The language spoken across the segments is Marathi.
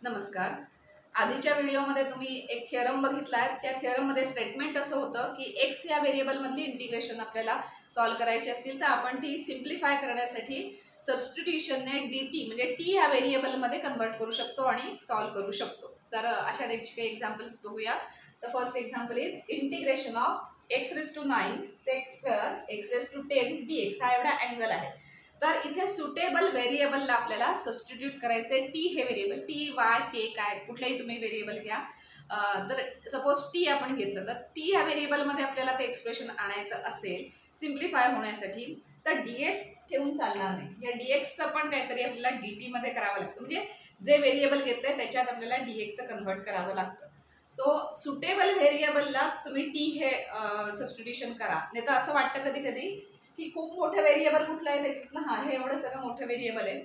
नमस्कार. आधीच्या व्हिडिओमध्ये तुम्ही एक थिअरम बघितलाय. त्या थिअरममध्ये स्टेटमेंट असं होतं की एक्स या व्हेरिएबलमधली इंटिग्रेशन आपल्याला सॉल्व्ह करायची असतील तर आपण ती सिम्प्लिफाय करण्यासाठी सबस्टिट्यूशनने dt म्हणजे t ह्या व्हेरिएबलमध्ये कन्वर्ट करू शकतो आणि सॉल्व्ह करू शकतो. तर अशा टाईपचे काही एक्झाम्पल्स बघूया. तर first example is integration of x⁹ sec square x⁻10 dx हा एवढा अँगल आहे. तर इथे सुटेबल व्हेरिएबलला आपल्याला सबस्टिट्यूट करायचे. टी हे व्हेरिएबल टी वाय के काय कुठलेही तुम्ही व्हेरिएबल घ्या. तर सपोज टी आपण घेतलं तर टी ह्या व्हेरिएबलमध्ये आपल्याला ते एक्सप्रेशन आणायचं असेल सिम्प्लिफाय होण्यासाठी तर dx ठेवून चालणार नाही. या dxचं पण काहीतरी आपल्याला dt मध्ये करावं लागतं. म्हणजे जे व्हेरिएबल घेतलंय त्याच्यात आपल्याला dxचं कन्व्हर्ट करावं लागतं. सो सुटेबल व्हेरिएबललाच तुम्ही टी हे सबस्टिट्यूशन करा. नाही तर असं वाटतं कधी कधी की खूप मोठं व्हेरिएबल कुठलं आहे त्याच्यातलं हां हे एवढं सगळं मोठं व्हेरिएबल आहे,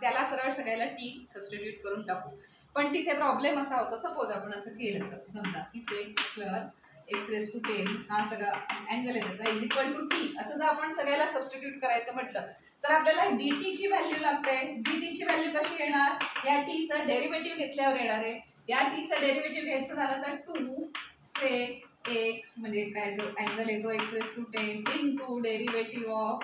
त्याला सरळ सगळ्याला टी सबस्टिट्यूट करून टाकू. पण तिथे प्रॉब्लेम असा होता, सपोज आपण असं केलं समजा की सेक स्क्वेअर x⁻10 हा सगळा अँगल आहे त्याचा इज इक्वल टू टी असं जर आपण सगळ्याला सबस्टिट्यूट करायचं म्हटलं तर आपल्याला dt ची व्हॅल्यू लागते. dt ची व्हॅल्यू कशी येणार? या टीचं डेरिव्हेटिव्ह घेतल्यावर येणार आहे. या टीचं डेरिव्हेटिव्ह घ्यायचं झालं तर 2 सेक एक्स म्हणजे काय जो अँगल येतो x⁻10 into derivative of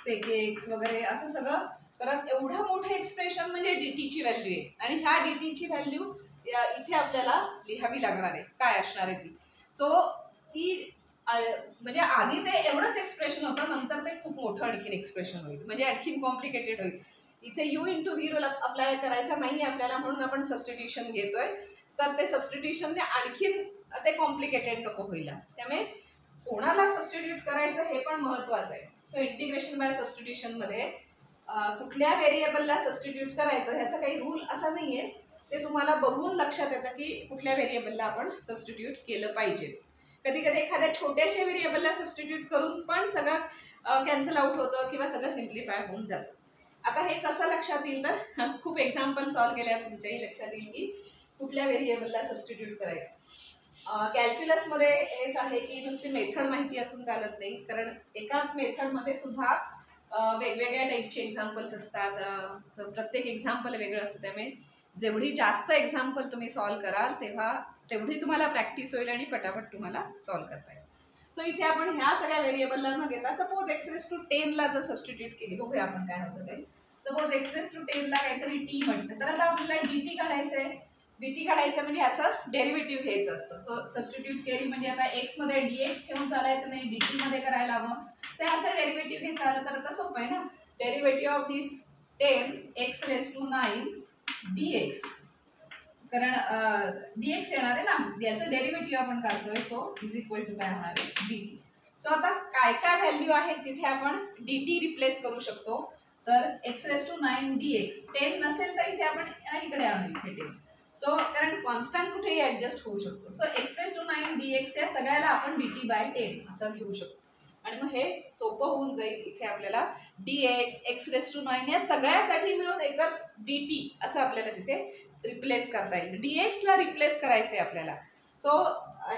sec x वगैरे असं सगळं परत एवढं मोठं एक्सप्रेशन म्हणजे dt ची व्हॅल्यू आहे. आणि ह्या dt ची व्हॅल्यू इथे आपल्याला लिहावी लागणार आहे. काय असणार आहे ती? सो ती म्हणजे आधी ते एवढंच एक्सप्रेशन होतं, नंतर ते खूप मोठं आणखीन एक्सप्रेशन होईल, म्हणजे आणखीन कॉम्प्लिकेटेड होईल. इथे u into V rule apply करायचा नाही आपल्याला, म्हणून आपण सबस्टिट्यूशन घेतोय. तर ते सबस्टिट्यूशनने आणखीन ते कॉम्प्लिकेटेड नको होईल. त्यामुळे कोणाला सबस्टिट्यूट करायचं हे पण महत्त्वाचं आहे. सो इंटिग्रेशन बाय सबस्टिट्यूशनमध्ये कुठल्या व्हेरिएबलला सबस्टिट्यूट करायचं ह्याचा काही रूल असा नाही आहे. ते तुम्हाला बघून लक्षात येतं की कुठल्या व्हेरिएबलला आपण सबस्टिट्यूट केलं पाहिजे. कधी कधी एखाद्या छोट्याशा व्हेरिएबलला सबस्टिट्यूट करून पण सगळं कॅन्सल आउट होतं किंवा सगळं सिम्प्लिफाय होऊन जातं. आता हे कसं लक्षात येईल तर खूप एक्झाम्पल सॉल्व्ह केल्यावर तुमच्याही लक्षात येईल की कुठल्या व्हेरिएबलला सबस्टिट्यूट करायचं. कॅल्क्युलसमध्ये हेच आहे की नुसती मेथड माहिती असून चालत नाही, कारण एकाच मेथडमध्ये सुद्धा वेगवेगळ्या टाईपचे एक्झाम्पल्स असतात. प्रत्येक एक्झाम्पल वेगळं असतं. त्यामुळे जेवढी जास्त एक्झाम्पल तुम्ही सॉल्व्ह कराल तेवढी तुम्हाला प्रॅक्टिस होईल आणि पटापट तुम्हाला सॉल्व्ह करता येईल. सो इथे आपण ह्या सगळ्या व्हेरिएबलला न घेता सपोज x⁻10 ला जर सबस्टिट्यूट केली, बघूया आपण काय होतं ते. सपोज x⁻10 ला काहीतरी टी म्हटलं तर आता आपल्याला dt काढायचं आहे. dt काढायचं म्हणजे ह्याचं डेरिव्हेटिव्ह घ्यायचं असतं. सो सबस्टिट्यूट केली म्हणजे आता x मध्ये dx ठेवून चालायचं नाही, dt मध्ये करायला हवं. तर ह्याचं डेरिव्हेटिव्ह घ्यायचं आलं तर आता सोपं आहे ना. Derivative of this 10 x⁻9 dx, कारण dx येणार आहे ना, याचं डेरिव्हेटिव्ह आपण काढतोय. सो इज इक्वल टू काय होणार आहे dt. सो आता काय काय व्हॅल्यू आहेत जिथे आपण dt रिप्लेस करू शकतो. तर x⁻9 dx 10 नसेल तर इथे आपण इकडे आणू इथे 10. सो कारण कॉन्स्टंट कुठेही ऍडजस्ट होऊ शकतो. सो x⁻9 dx या सगळ्याला आपण dt/10 असं घेऊ शकतो आणि मग हे सोपं होऊन जाईल. इथे आपल्याला dx x⁻9 या सगळ्यासाठी मिळून एकच dt असं आपल्याला तिथे रिप्लेस करता येईल. dx ला रिप्लेस करायचंय आपल्याला. सो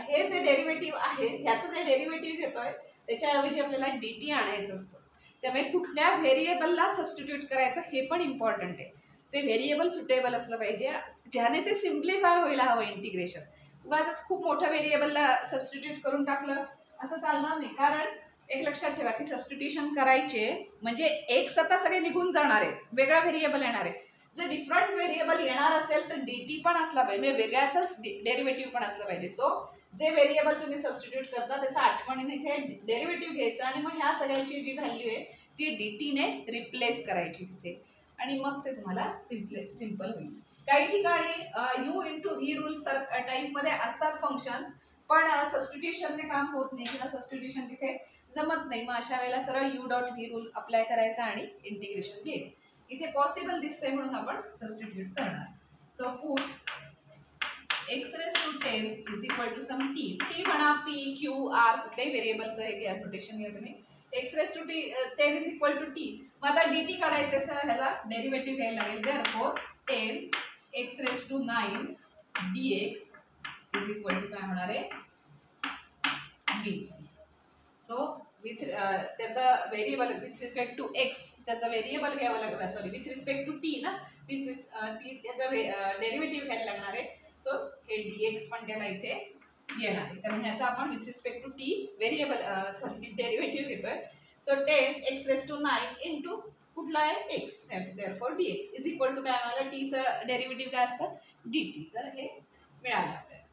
हे जे डेरिव्हेटिव्ह आहे ह्याचं जे डेरिव्हेटिव्ह घेतोय त्याच्याऐवजी आपल्याला dt आणायचं असतं. त्यामुळे कुठल्या व्हेरिएबलला सबस्टिट्यूट करायचं हे पण इम्पॉर्टंट आहे. ते व्हेरिएबल सुटेबल असलं पाहिजे ज्याने ते सिम्प्लिफाय व्हायला हवं इंटिग्रेशन. उगाच खूप मोठ्या व्हेरिएबलला सबस्टिट्यूट करून टाकलं असं चालणार नाही. कारण एक लक्षात ठेवा की सबस्टिट्यूशन करायचे म्हणजे एक सत्ता सगळे निघून जाणार आहे, वेगळा व्हेरिएबल येणार आहे. जर डिफरंट व्हेरिएबल येणार असेल तर dt पण असला पाहिजे, म्हणजे वेगळ्याच डेरिव्हेटिव्ह पण असलं पाहिजे. सो जे व्हेरिएबल तुम्ही सबस्टिट्यूट करता त्याचा आठवणीने इथे डेरिव्हेटिव्ह घ्यायचं आणि मग ह्या सगळ्यांची जी व्हॅल्यू आहे ती dt ने रिप्लेस करायची तिथे आणि मग ते तुम्हाला सिम्पल होईल. काही ठिकाणी u इंटू व्ही रूल टाईपमध्ये असतात फंक्शन्स, पण सबस्टिट्यूशनने काम होत नाही किंवा सबस्टिट्यूशन तिथे जमत नाही. मग अशा वेळेला सरळ u.v रूल अप्लाय करायचा आणि इंटिग्रेशन घ्यायचं. इथे पॉसिबल दिसतंय म्हणून आपण सबस्टिट्यूट करणार. So put x⁻10 is equal to some t. t म्हणा p q r कुठल्याही व्हेरिएबलचं हे घ्या नोटेशन घ्या तुम्ही. x⁻10 is equal to t. मग आता dt काढायचं आहे, ह्याला डेरिव्हेटिव्ह घ्यायला लागेल. Therefore 10 x⁻9 dx is equal to काय होणार आहे dt. सो त्याचा variable with respect to x त्याचा व्हेरिएबल घ्यावा लागला, sorry with respect to t ना, त्याचा डेरिव्हेटिव्ह घ्यायला लागणार आहे. सो हे dx पण त्याला इथे येणार आहे, कारण ह्याचा आपण with respect to t variable sorry derivative घेतोय. सो 10x⁹ इंटू कुठला आहे x, therefore dx is equal to काय आम्हाला टीचं डेरिव्हेटिव्ह काय असतं dt. तर हे मिळालं आपल्याला.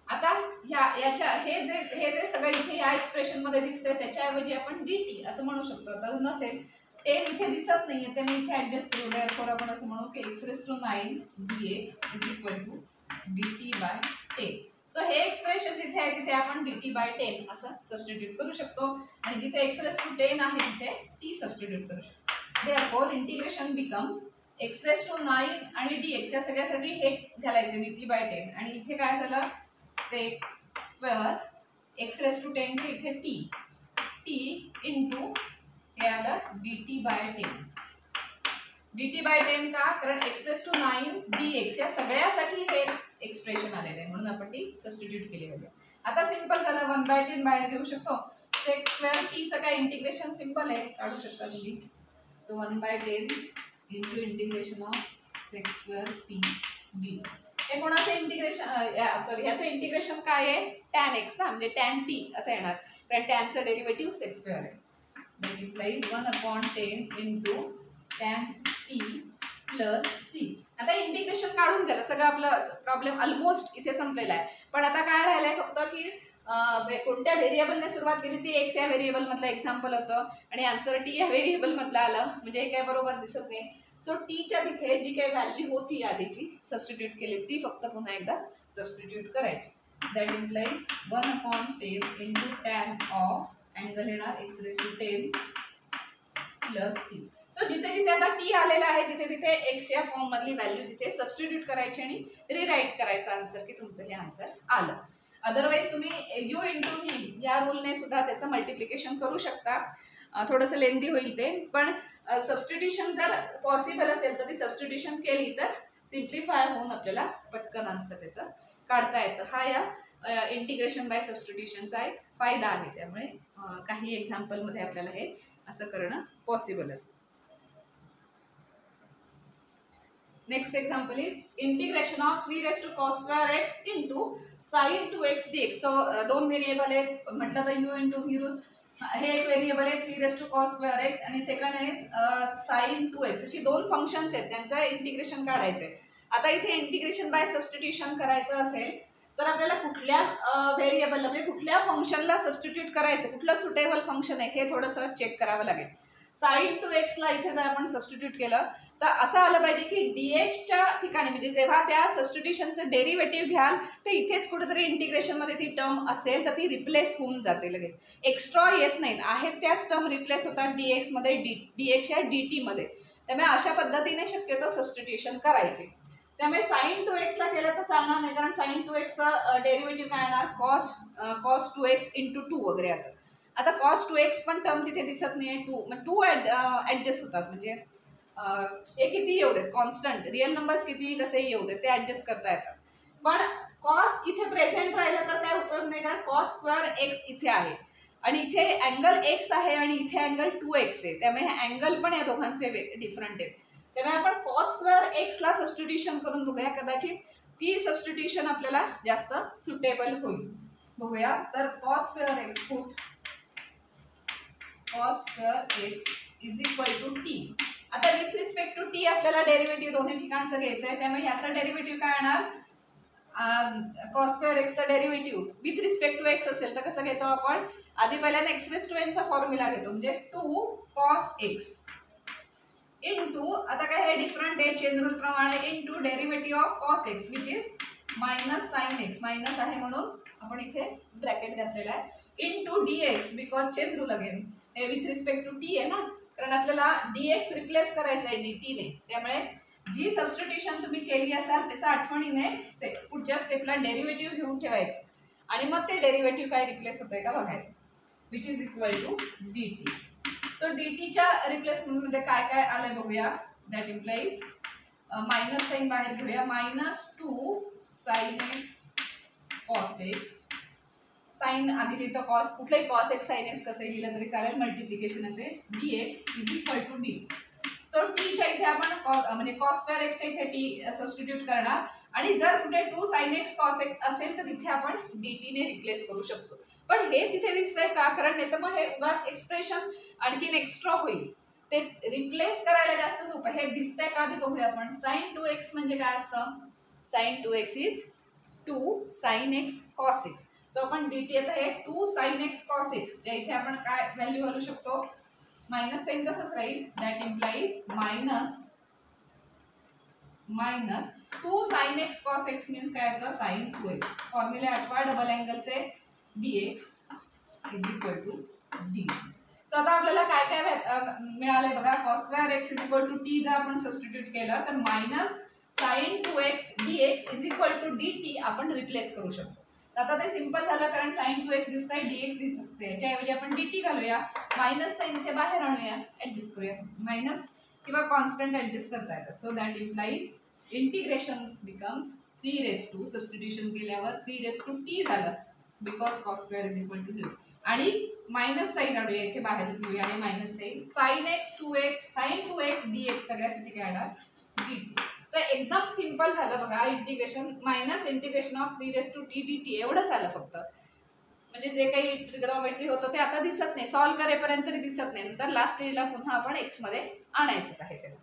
आता याच्या हे जे सगळं इथे या एक्सप्रेशन मध्ये दिसतंय त्याच्याऐवजी आपण dt असं म्हणू शकतो. तर नसेल 10 इथे दिसत नाहीये ते मी इथे ऍडजस्ट करू, देअरफॉर आपण असं म्हणू की x⁹ dx is equal to dt/10. So हे एक्सप्रेशन जिथे आहे तिथे आपण dt/10 असं सबस्टिट्यूट करू शकतो, आणि जिथे x⁻10 आहे तिथे t सबस्टिट्यूट करू शकतो. देअरफॉर इंटिग्रेशन बिकम्स x⁻9 आणि dx या सगळ्यासाठी हे घालायचे dt/10, आणि इथे काय झालं sec स्क्वेअर x⁻10 चे इथे t इंटू हे आलं dt/10. dt/10 का, कारण x⁻9 dx या सगळ्यासाठी हे एक्सप्रेशन आलेलं आहे म्हणून आपण ती सबस्टिट्यूट केली होती. आता सिंपल झालं 1/10 बाहेर घेऊ शकतो. sec स्क्वेअर t चं काय इंटिग्रेशन सिंपल आहे, काढू शकता तुम्ही. So 1/10 into integration of sec square t d. हे कोणाचं इंटिग्रेशन, सॉरी ह्याचं इंटिग्रेशन काय आहे tan x ना, म्हणजे tan t असं येणार, कारण tan चं डेरिव्हेटिव्ह sec स्क्वेअर आहे. That implies 1/10 into tan t plus c. आता इंटिग्रेशन काढून झालं, सगळं आपलं प्रॉब्लेम ऑलमोस्ट इथे संपलेला आहे. पण आता काय राहिलंय फक्त की कोणत्या व्हेरिएबलने सुरुवात केली ती x या व्हेरिएबल मधलं एक्झाम्पल होतं, आणि आन्सर t या व्हेरिएबल मधलं आलं, म्हणजे हे काय बरोबर दिसत नाही. सो टीच्या तिथे जी काही व्हॅल्यू होती आधीची सबस्टिट्यूट केली ती फक्त पुन्हा एकदा सबस्टिट्यूट करायची. That implies 1/10 into tan of angle येणार x⁻10 प्लस c. सो जिथे जिथे आता टी आलेला आहे तिथे तिथे एक्स या फॉर्म मधली व्हॅल्यू तिथे सबस्टिट्यूट करायची आणि रिराईट करायचं आन्सर की तुमचं हे आन्सर आलं. अदरवाईज तुम्ही u इंटू v या रूलने सुद्धा त्याचं मल्टिप्लिकेशन करू शकता. थोडंसं लेंदी होईल ते, पण सबस्टिट्यूशन जर पॉसिबल असेल तर ती सबस्टिट्यूशन केली तर सिम्प्लिफाय होऊन आपल्याला पटकन आन्सर त्याचं काढता येतं. हा या इंटिग्रेशन बाय सबस्टिट्यूशनचा एक फायदा आहे. त्यामुळे काही एक्झाम्पलमध्ये आपल्याला हे असं करणं पॉसिबल असतं. Next example is integration of 3 x into sin 2x dx. So दोन व्हेरिएबल आहेत म्हटलं तर u इंटू v रूल. हे एक व्हेरिएबल आहे 3 x आणि सेकंड आहे sin 2x. अशी दोन फंक्शन्स आहेत, त्यांचं इंटिग्रेशन काढायचंय. आता इथे इंटिग्रेशन बाय सबस्टिट्यूशन करायचं असेल तर आपल्याला कुठल्या व्हेरिएबलला म्हणजे कुठल्या फंक्शनला सबस्टिट्यूट करायचं, कुठलं सुटेबल फंक्शन आहे हे थोडंसं चेक करावं लागेल. sin 2x ला इथे जर आपण सबस्टिट्यूट केलं तर असं आलं पाहिजे की dxच्या ठिकाणी म्हणजे जेव्हा त्या सबस्टिट्यूशनचं डेरिव्हेटिव्ह घ्याल तर इथेच कुठेतरी इंटिग्रेशनमध्ये ती टर्म असेल तर ती रिप्लेस होऊन जाते लगेच. एक्स्ट्रा येत नाहीत, आहेत त्याच टर्म रिप्लेस होतात dx मध्ये dx या dt मध्ये. त्यामुळे अशा पद्धतीने शक्यतो सबस्टिट्यूशन करायचे. त्यामुळे sin 2x ला केलं तर चालणार नाही, कारण sin 2x चं डेरिव्हेटिव्ह काय येणार cos 2x इंटू 2 वगैरे असं. आता cos 2x पण टर्म तिथे दिसत नाही, 2 ऍडजस्ट होतात, म्हणजे हे किती येऊ देत कॉन्स्टंट रिअल नंबर्स किती कसेही येऊ देत ते ऍडजस्ट करता येतात. पण cos इथे प्रेझेंट राहिलं तर काय उपयोग नाही, कारण cos स्क्वेअर x इथे आहे आणि इथे अँगल x आहे आणि इथे अँगल 2x आहे. त्यामुळे हे अँगल पण या दोघांचे डिफरंट आहेत. त्यामुळे आपण cos स्क्वेअर x ला सबस्टिट्यूशन करून बघूया, कदाचित ती सबस्टिट्यूशन आपल्याला जास्त सुटेबल होईल. बघूया तर cos square x put cos square x is equal to t. आता विथ रिस्पेक्ट टू t आपल्याला डेरिव्हेटिव्ह दोन्ही ठिकाणचं घ्यायचं आहे. त्यामुळे ह्याचा डेरिव्हेटिव्ह काय येणार cos स्क्वेअर x चा derivative with respect to x असेल तर कसं घेतो आपण, आधी पहिल्यांदा x⁻n चा फॉर्म्युला घेतो, म्हणजे 2 cos x इंटू आता काय हे डिफरंट आहे चेन रूल प्रमाणे into derivative of cos x which is minus sin x. Minus आहे म्हणून आपण इथे ब्रॅकेट घातलेला आहे into dx because chain rule again हे विथ रिस्पेक्ट टू t आहे ना, कारण आपल्याला dx रिप्लेस करायचं आहे dt ने. त्यामुळे जी सबस्टिट्यूशन तुम्ही केली असाल त्याचा आठवणीने पुढच्या स्टेपला डेरिव्हेटिव्ह घेऊन ठेवायचं आणि मग ते डेरिव्हेटिव्ह काय रिप्लेस होतंय का बघायचं, which is equal to dt. So dtच्या रिप्लेसमेंटमध्ये काय काय आलंय बघूया. दॅट इम्प्लाइज मायनस साईन बाहेर घेऊया, -2 sin x cos x sine आधी लिहितो कॉस, कुठलंही कॉस एक्स साईन एक्स कसं लिहिलं तरी चालेल, मल्टिप्लिकेशनचे dx is equal to d. So टीच्या इथे आपण म्हणजे कॉस स्क्वेअर एक्सच्या इथे टी सबस्टिट्यूट करणार आणि जर कुठे 2 sin x cos x असेल तर तिथे आपण dt ने रिप्लेस करू शकतो. पण हे तिथे दिसतंय का, कारण नाही तर मग हे उगाच एक्सप्रेशन आणखीन एक्स्ट्रा होईल. ते रिप्लेस करायला जास्त सोपं. हे दिसतंय का ते बघूया आपण. sin 2x म्हणजे काय असतं, sin 2x is 2 sin x cos x. So आपण dt आता हे 2 sin x cos x च्या इथे आपण काय व्हॅल्यू घालू शकतो, मायनस साइन तसंच राहील. That implies minus 2 sin x cos x means काय होतं sin 2x. फॉर्म्युला आठवा, डबल अँगलचे dx is equal to dt. So आता आपल्याला काय काय मिळालंय बघा. cos square x is equal to t जर आपण सबस्टिट्यूट केलं तर minus sin 2x dx is equal to dt आपण रिप्लेस करू शकतो. आता ते सिंपल झालं कारण sin 2x दिसतंय, dx दिसतंय, याच्याऐवजी आपण dt घालूया. मायनस साइन इथे बाहेर आणूया, ऍडजस्ट करूया. मायनस किंवा कॉन्स्टंट ऍडजस्ट करता येतं. So that implies integration becomes 3 raised to, substitution केल्यावर 3 raised to t झालं, because cos square is equal to d. आणि मायनस साइन आणूया, इथे बाहेर घेऊया आणि minus sign sin x 2x sin 2x dx सगळ्यासाठी काय येणार dt. तर एकदम सिंपल झालं बघा integration. Minus integration of 3 raised to t dt एवढंच आलं फक्त. म्हणजे जे काही ट्रिग्नोमेट्री होतं ते आता दिसत नाही, सॉल्व्ह करेपर्यंत तरी दिसत नाही. नंतर लास्ट स्टेजला पुन्हा आपण x मध्ये आणायचंच आहे त्याला.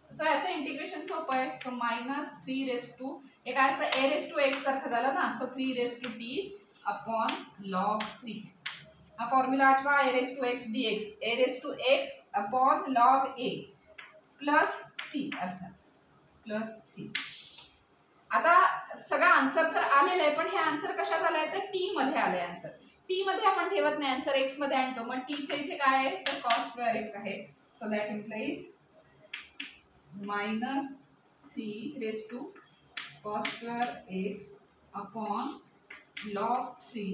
सो याचं इंटिग्रेशन सोपं आहे. सो मायनस 3 raised to हे काय असतं a raised to x सारखं झालं ना. So 3 raised to t upon log 3. हा फॉर्म्युला आठवा, a raised to x dx a raised to x upon log a plus c अर्थात प्लस c. आता सगळा आन्सर तर आलेला आहे, पण हे आन्सर कशात आलाय तर टी मध्ये आलंय आन्सर. टी मध्ये आपण ठेवत नाही, आन्सर एक्स मध्ये आणतो. मग टीच्या इथे काय आहे तर cos स्क्वेअर एक्स आहे. So that implies minus 3 raised to cos square x upon log 3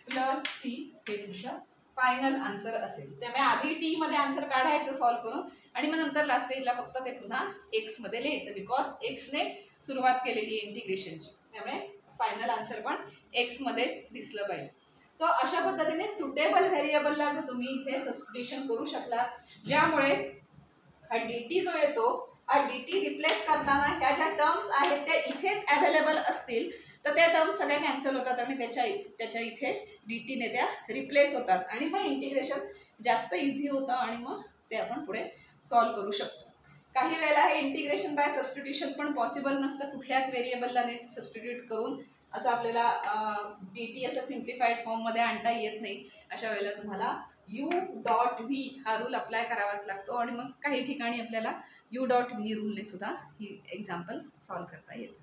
plus c हे तुमचं फायनल आन्सर असेल. त्यामुळे आधी टी मध्ये आन्सर काढायचं सॉल्व्ह करून आणि मग नंतर लास्ट स्टेजला फक्त ते पुन्हा एक्स मध्ये लिहायचं, बिकॉज एक्स ने सुरुवात केलेली इंटिग्रेशनची. त्यामुळे फायनल आन्सर पण एक्स मध्येच दिसलं पाहिजे. सो अशा पद्धतीने सुटेबल व्हेरिएबलला जर तुम्ही इथे सबस्टिट्यूशन करू शकला, ज्यामुळे हा dt जो येतो हा dt रिप्लेस करताना ह्या ज्या टर्म्स आहेत त्या इथेच अवेलेबल असतील तर त्या टर्म्स सगळ्या कॅन्सल होतात आणि त्याच्या इथे dt ने त्या रिप्लेस होतात आणि मग इंटिग्रेशन जास्त इझी होतं आणि मग ते आपण पुढे सॉल्व्ह करू शकतो. काही वेळेला हे इंटिग्रेशन बाय सबस्टिट्यूशन पण पॉसिबल नसतं, कुठल्याच व्हेरिएबलला नेट सबस्टिट्यूट करून असं आपल्याला dt असं सिम्प्लिफाईड फॉर्ममध्ये आणता येत नाही. अशा वेळेला तुम्हाला u.v हा रूल अप्लाय करावाच लागतो आणि मग काही ठिकाणी आपल्याला u.v रूलने सुद्धा ही एक्झाम्पल्स सॉल्व्ह करता येतात.